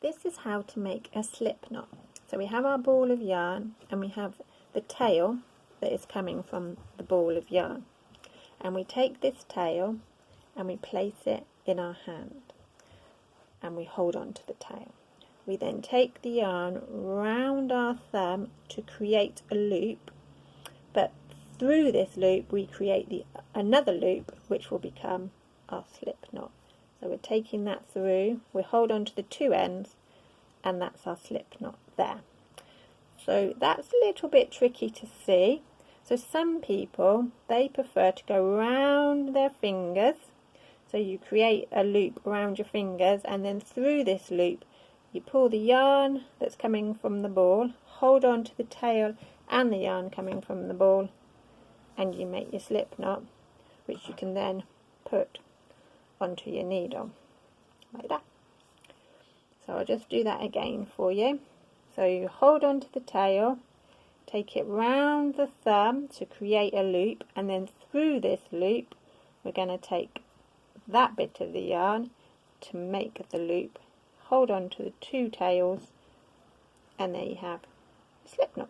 This is how to make a slip knot. So we have our ball of yarn and we have the tail that is coming from the ball of yarn. And we take this tail and we place it in our hand and we hold on to the tail. We then take the yarn round our thumb to create a loop, but through this loop we create another loop which will become our slip knot. So we're taking that through, we hold on to the two ends, and that's our slip knot there. So that's a little bit tricky to see. So some people, they prefer to go round their fingers. So you create a loop around your fingers, and then through this loop you pull the yarn that's coming from the ball, hold on to the tail and the yarn coming from the ball, and you make your slip knot, which you can then put onto your needle like that. So I'll just do that again for you. So you hold on to the tail, take it round the thumb to create a loop, and then through this loop we're going to take that bit of the yarn to make the loop, hold on to the two tails, and there you have a slip knot.